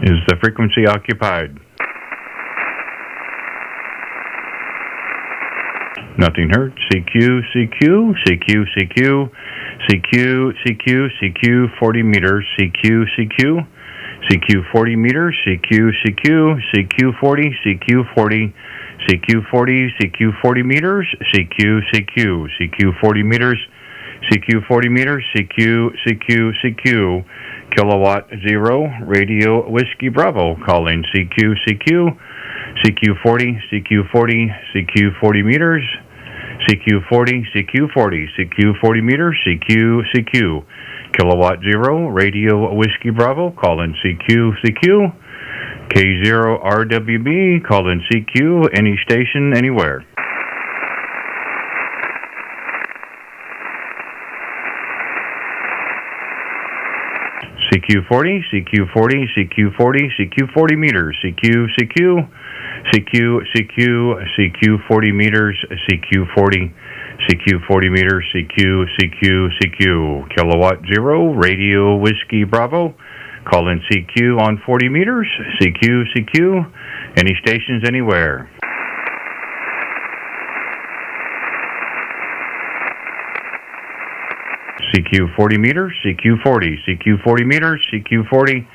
Is the frequency occupied? Nothing heard. CQ, CQ, CQ, CQ, CQ, CQ, CQ, 40 meters, CQ, CQ, CQ 40 meters, CQ, CQ, CQ 40, CQ 40, CQ 40, CQ 40 meters, CQ, CQ, CQ 40 meters, CQ 40 meters, CQ, CQ, CQ, kilowatt 0, radio Whiskey Bravo, calling CQ, CQ, CQ 40, CQ 40, CQ 40 meters, CQ 40, CQ 40, CQ 40 meters, CQ, CQ, kilowatt 0, radio Whiskey Bravo, calling CQ, CQ, K0 RWB, calling CQ, any station, anywhere. CQ 40, CQ 40, CQ 40, CQ 40 meters, CQ, CQ, CQ, CQ, CQ 40 meters, CQ 40, CQ 40 meters, CQ, CQ, CQ, kilowatt 0, radio Whiskey Bravo, calling CQ on 40 meters, CQ, CQ, any stations anywhere. CQ 40 meters, CQ 40, CQ 40 meters, CQ 40,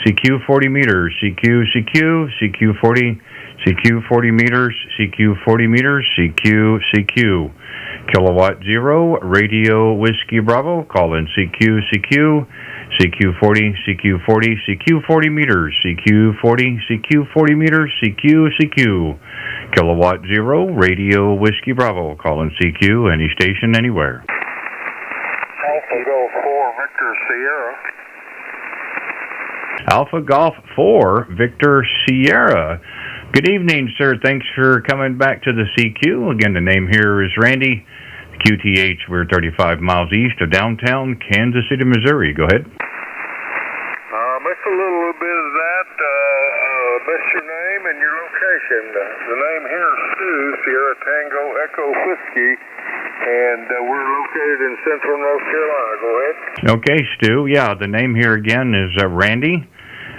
CQ 40 meters, CQ, CQ, CQ 40, CQ 40 meters, CQ 40 meters, CQ, CQ, kilowatt 0, radio Whiskey Bravo, calling CQ, CQ, CQ 40, CQ 40, CQ 40 meters, CQ 40, CQ 40 meters, CQ, CQ, kilowatt 0, radio Whiskey Bravo, calling CQ, any station, anywhere. Alpha Golf 4, Victor Sierra. Alpha Golf 4, Victor Sierra. Good evening, sir. Thanks for coming back to the CQ. Again, the name here is Randy. QTH, we're 35 miles east of downtown Kansas City, Missouri. Go ahead. Missed a little bit of that. Missed your name and your location. The name here is Stu, Sierra Tango Echo Whiskey, and we're located in central North Carolina. Go ahead. Okay, Stu. Yeah, the name here again is Randy.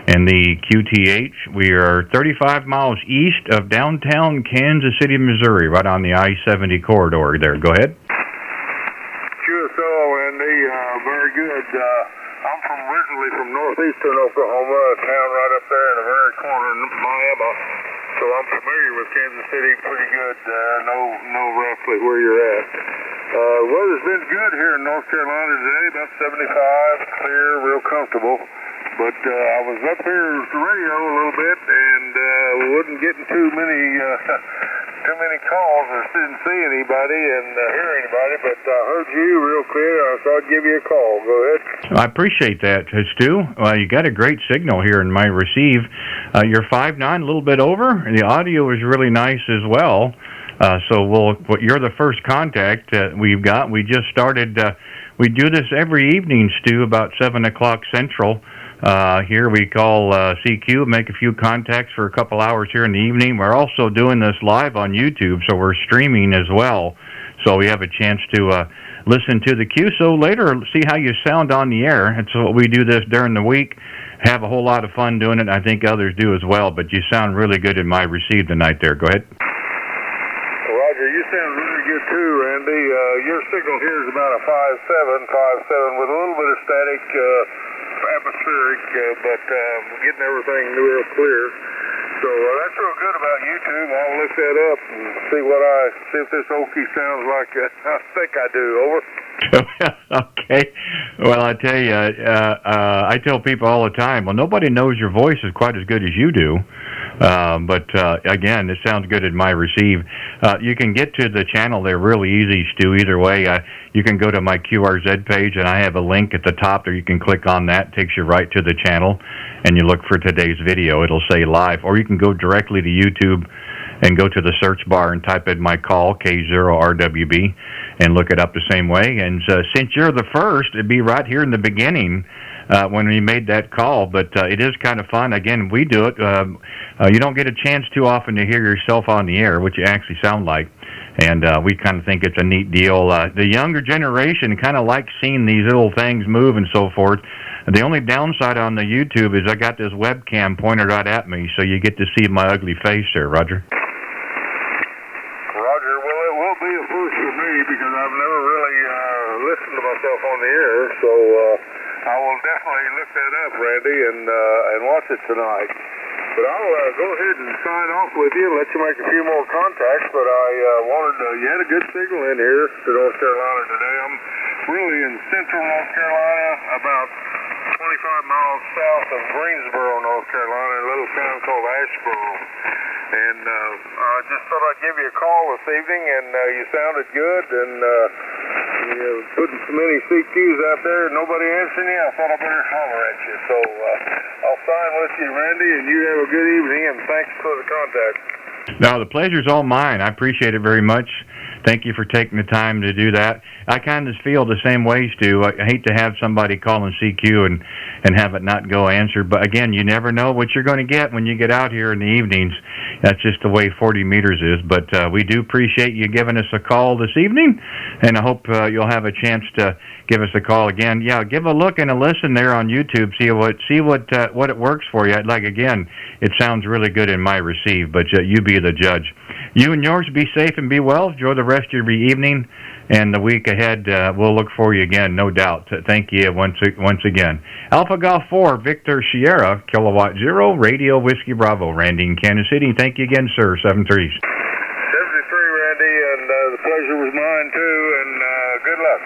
And the QTH, we are 35 miles east of downtown Kansas City, Missouri, right on the I-70 corridor there. Go ahead. QSO, Andy, very good. I'm originally from northeastern Oklahoma, a town right up there in the very corner of Miami. So I'm familiar with Kansas City pretty good. Know roughly where you're at. Weather's been good here in North Carolina today, about 75, clear, real comfortable. But I was up here with the radio a little bit, and we wasn't getting too many calls, or didn't see anybody and hear anybody. But I heard you real clear, so I'd give you a call. Go ahead. I appreciate that, Stu. You got a great signal here in my receive. You're 5'9", a little bit over. The audio is really nice as well. So you're the first contact we've got. We just started. We do this every evening, Stu, about 7 o'clock Central. Here we call CQ, make a few contacts for a couple hours here in the evening. We're also doing this live on YouTube, so we're streaming as well. So we have a chance to listen to the Q. So later, see how you sound on the air. And so we do this during the week. Have a whole lot of fun doing it. I think others do as well. But you sound really good in my receive tonight there. Go ahead. Roger, you sound really good too, Randy. Your signal here is about a 5.7 with a little bit of static. Atmospheric, but getting everything real clear. So that's real good about YouTube. I'll look that up and see if this Okie sounds like I think I do. Over. Okay. Well, I tell you, I tell people all the time, well, nobody knows your voice is quite as good as you do. But again, it sounds good in my receive. You can get to the channel there really easy, Stu, either way. You can go to my QRZ page, and I have a link at the top there. You can click on that. It takes you right to the channel, and you look for today's video. It'll say live. Or you can go directly to YouTube and go to the search bar and type in my call, K0RWB, and look it up the same way. And since you're the first, it'd be right here in the beginning. when we made that call, but it is kind of fun. Again, we do it. You don't get a chance too often to hear yourself on the air, what you actually sound like. And we kind of think it's a neat deal. The younger generation kind of likes seeing these little things move and so forth. The only downside on the YouTube is I got this webcam pointed right at me, so you get to see my ugly face there, Roger. Roger, well, it will be a first for me because I've never really listened to myself on the air, so I will definitely look that up, Randy, and watch it tonight. But I'll go ahead and sign off with you and let you make a few more contacts, but I wanted you had a good signal in here to North Carolina today. I'm really in central North Carolina, about 25 miles south of Greensboro, North Carolina, in a little town called Asheboro. And I just thought I'd give you a call this evening, and you sounded good, and you're putting so many CQs out there, nobody answering you. I thought I'd better holler at you. So I'll sign with you, Randy, and you have a good evening, and thanks for the contact. No, the pleasure's all mine. I appreciate it very much. Thank you for taking the time to do that. I kind of feel the same way, Stu. I hate to have somebody call in CQ and have it not go answered. But again, you never know what you're going to get when you get out here in the evenings. That's just the way 40 meters is. But we do appreciate you giving us a call this evening, and I hope you'll have a chance to give us a call again. Yeah, give a look and a listen there on YouTube. See what it works for you. Like again, it sounds really good in my receive, but you be the judge. You and yours be safe and be well. Enjoy the rest of your evening and the week ahead. We'll look for you again, no doubt. Thank you once again. Alpha Golf 4, Victor Sierra, Kilowatt 0, Radio Whiskey Bravo, Randy in Kansas City. Thank you again, sir. 73. 73, Randy, and the pleasure was mine too, and good luck.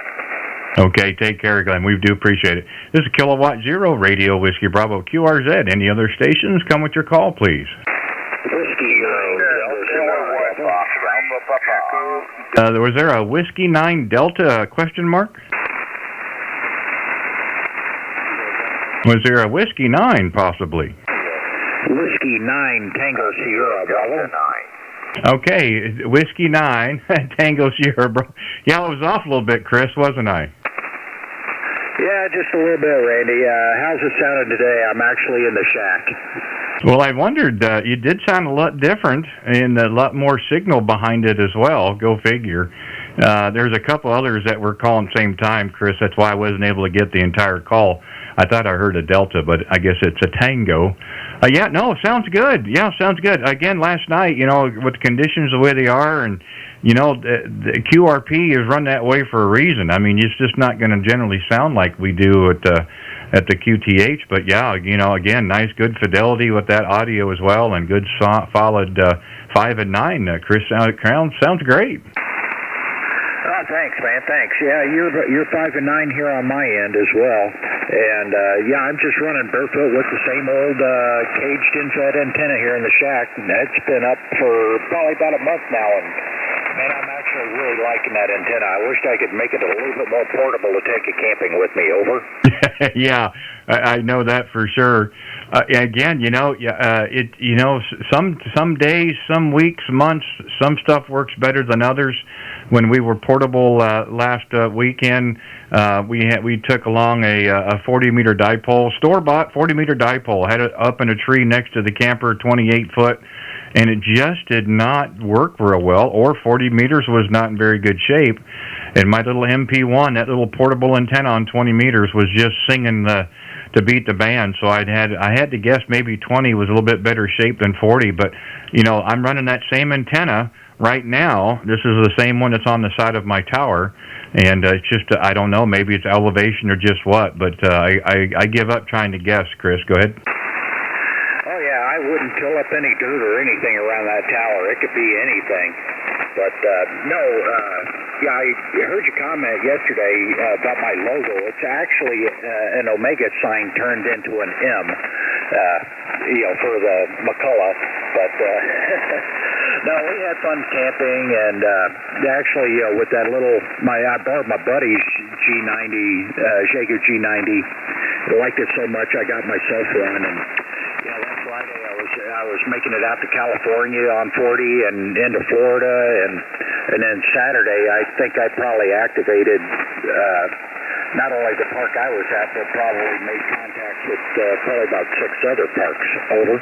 Okay, take care, Glenn. We do appreciate it. This is Kilowatt 0, Radio Whiskey Bravo, QRZ. Any other stations? Come with your call, please. Whiskey 9 was there a Whiskey 9 Delta question mark? Was there a Whiskey 9 possibly? Whiskey 9 Tango Sierra, Bravo. Okay, Whiskey 9 Tango Sierra, bro. Yeah, I was off a little bit, Chris, wasn't I? Yeah, just a little bit, Randy. How's it sounding today? I'm actually in the shack. Well, I wondered, you did sound a lot different and a lot more signal behind it as well. Go figure. There's a couple others that were calling at the same time, Chris. That's why I wasn't able to get the entire call. I thought I heard a Delta, but I guess it's a Tango. Yeah, no, sounds good. Yeah, sounds good. Again, last night, with the conditions the way they are, and, the QRP is run that way for a reason. I mean, it's just not going to generally sound like we do at the QTH, but yeah, again, nice, good fidelity with that audio as well, and good, solid 5 and 9. Chris, sounds great. Oh, thanks, man. Thanks. Yeah, you're 5 and 9 here on my end as well, and yeah, I'm just running barefoot with the same old caged infrared antenna here in the shack. And it's been up for probably about a month now, and man, I'm actually really liking that antenna. I wish I could make it a little bit more portable to take it camping with me. Over. Yeah, I know that for sure. Again, some days, some weeks, months, some stuff works better than others. When we were portable last weekend, we took along a 40-meter dipole, store-bought 40-meter dipole, had it up in a tree next to the camper, 28-foot, and it just did not work real well, or 40 meters was not in very good shape. And my little MP1, that little portable antenna on 20 meters, was just singing to beat the band. So I had to guess maybe 20 was a little bit better shape than 40. But I'm running that same antenna right now. This is the same one that's on the side of my tower, and it's just I don't know. Maybe it's elevation or just what. But I give up trying to guess. Chris, go ahead. Oh yeah, I wouldn't till up any dirt or anything around that tower. It could be anything. But no, yeah, I heard your comment yesterday about my logo. It's actually an Omega sign turned into an M, for the McCullough. But no, we had fun camping, and actually, with that little, I borrowed my buddy's G90, Jaeger G90. I liked it so much, I got myself one, and yeah, last Friday I was making it out to California on 40 and into Florida, and then Saturday I think I probably activated not only the park I was at, but probably made contacts with probably about 6 other parks. Over.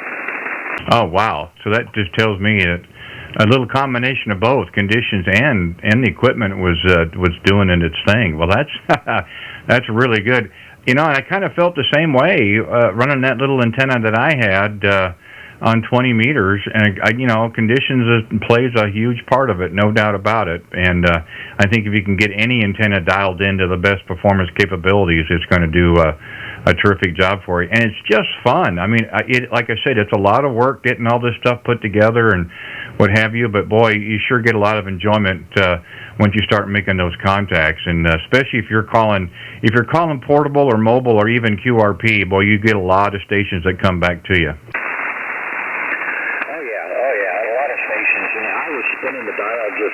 Oh, wow. So that just tells me that a little combination of both conditions and the equipment was doing its thing. Well, that's really good. You know, I kind of felt the same way running that little antenna that I had on 20 meters, and you know, conditions plays a huge part of it, no doubt about it. And I think if you can get any antenna dialed into the best performance capabilities, it's going to do a terrific job for you. And it's just fun. I mean, like I said, it's a lot of work getting all this stuff put together and what have you. But boy, you sure get a lot of enjoyment once you start making those contacts, and especially if you're calling portable or mobile or even QRP. Boy, you get a lot of stations that come back to you. Spinning the dial and I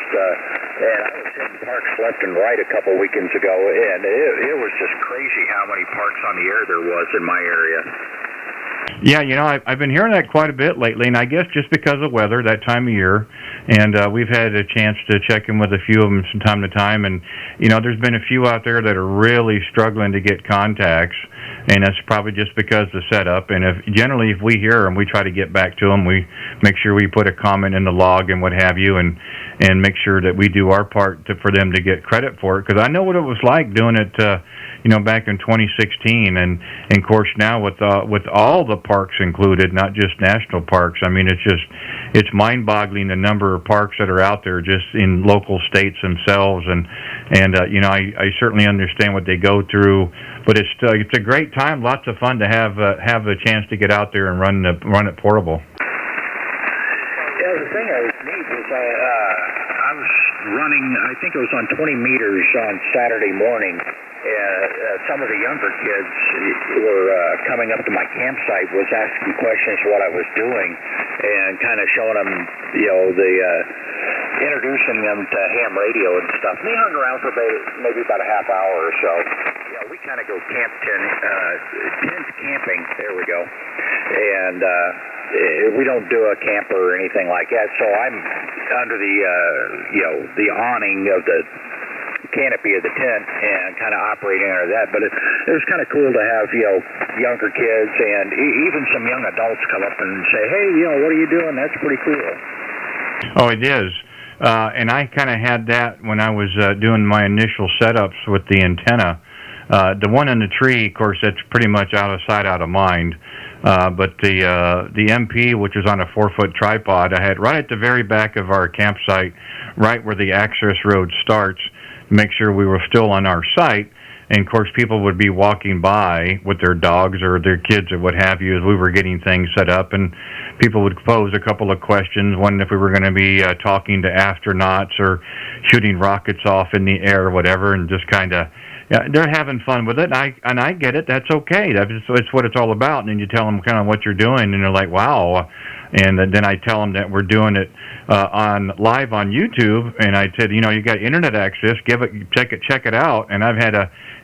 was hitting parks left and right a couple weekends ago, and it was just crazy how many parks on the air there was in my area. Yeah, you know, I've been hearing that quite a bit lately, and I guess just because of weather, that time of year, and we've had a chance to check in with a few of them from time to time, and, you know, there's been a few out there that are really struggling to get contacts, and that's probably just because of the setup, and generally if we hear them, we try to get back to them. We make sure we put a comment in the log and what have you, and make sure that we do our part for them to get credit for it, because I know what it was like doing it, you know, back in 2016, and of course now with all the parks included, not just national parks. I mean, it's mind-boggling the number of parks that are out there just in local states themselves, and you know, I certainly understand what they go through, but it's a great time, lots of fun to have the chance to get out there and run it portable. Yeah, the thing that was neat was I was running, I think it was on 20 meters on Saturday morning. Some of the younger kids were coming up to my campsite, was asking questions what I was doing, and kind of showing them, you know, introducing them to ham radio and stuff. And they hung around for maybe about a half hour or so. Yeah, we kind of go tent camping. There we go. And we don't do a camper or anything like that. So I'm under the awning of the canopy of the tent and kind of operating under that, but it was kind of cool to have, you know, younger kids and even some young adults come up and say, hey, you know, what are you doing? That's pretty cool. Oh, it is. And I kind of had that when I was doing my initial setups with the antenna. The one in the tree, of course, that's pretty much out of sight, out of mind. But the MP, which is on a 4-foot tripod, I had right at the very back of our campsite, right where the access road starts, make sure we were still on our site. And of course, people would be walking by with their dogs or their kids or what have you as we were getting things set up, and people would pose a couple of questions, one if we were going to be talking to astronauts or shooting rockets off in the air or whatever, and just kind of, yeah, they're having fun with it, and I get it. That's okay. It's what it's all about. And then you tell them kind of what you're doing, and they're like, "Wow!" And then I tell them that we're doing it live on YouTube. And I said, you know, you got internet access. Check it out. And I've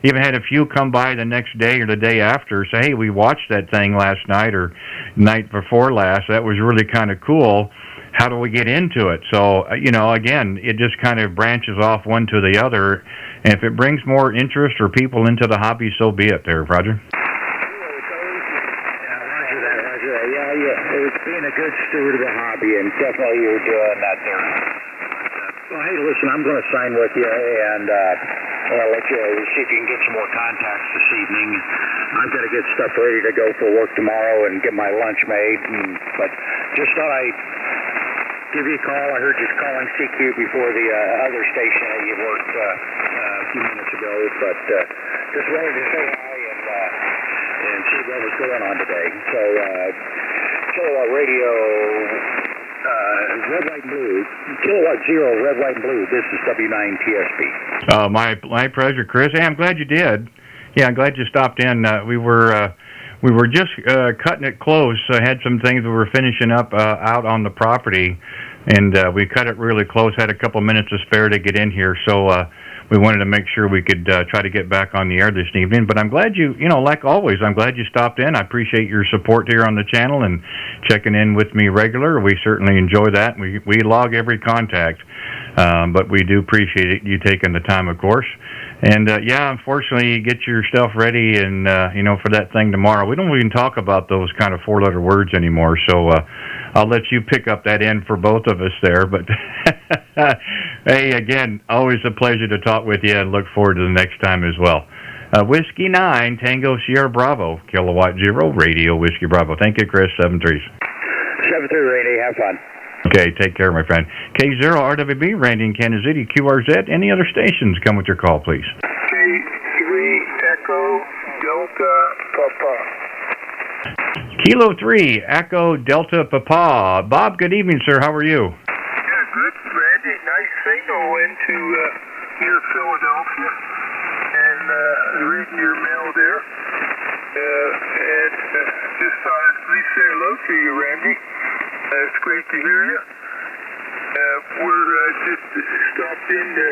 even had a few come by the next day or the day after, say, "Hey, we watched that thing last night or night before last. That was really kind of cool. How do we get into it?" So, you know, again, it just kind of branches off one to the other. And if it brings more interest or people into the hobby, so be it there, Roger. Yeah, Roger that. Yeah. It's being a good steward of the hobby, and definitely you're doing that there. Well, hey, listen, I'm going to sign with you, and I'll let you see if you can get some more contacts this evening. I've got to get stuff ready to go for work tomorrow and get my lunch made, but just thought I'd give you a call. I heard you calling CQ before the other station that you worked a few minutes ago, but just wanted to say hi and see what was going on today. So, Kilowatt Radio, Red, White, and Blue, Kilowatt Zero, Red, White, and Blue. This is W9TSP. My pleasure, Chris. Hey, I'm glad you did. Yeah, I'm glad you stopped in. We were just cutting it close. I had some things we were finishing up out on the property, and we cut it really close. Had a couple minutes to spare to get in here, so we wanted to make sure we could try to get back on the air this evening. But I'm glad you know, like always, I'm glad you stopped in. I appreciate your support here on the channel and checking in with me regular. We certainly enjoy that. We log every contact, but we do appreciate you taking the time, of course. And yeah, unfortunately, get your stuff ready and for that thing tomorrow. We don't even talk about those kind of 4-letter words anymore, so I'll let you pick up that end for both of us there. But hey, again, always a pleasure to talk with you, and look forward to the next time as well. Whiskey 9, Tango Sierra Bravo, Kilowatt 0, Radio Whiskey Bravo. Thank you, Chris. 7-3. 7-3, Randy. Have fun. Okay, take care, my friend. K0 RWB, Randy in Kansas City, QRZ. Any other stations come with your call, please? K3 Echo Delta Papa. Kilo 3 Echo Delta Papa. Bob, good evening, sir. How are you? Yeah, good, Randy. Nice signal into near Philadelphia. And reading your mail there. And just thought I'd please say hello to you, Randy. It's great to hear you. We're just stopped in to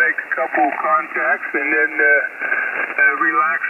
make a couple contacts and then relax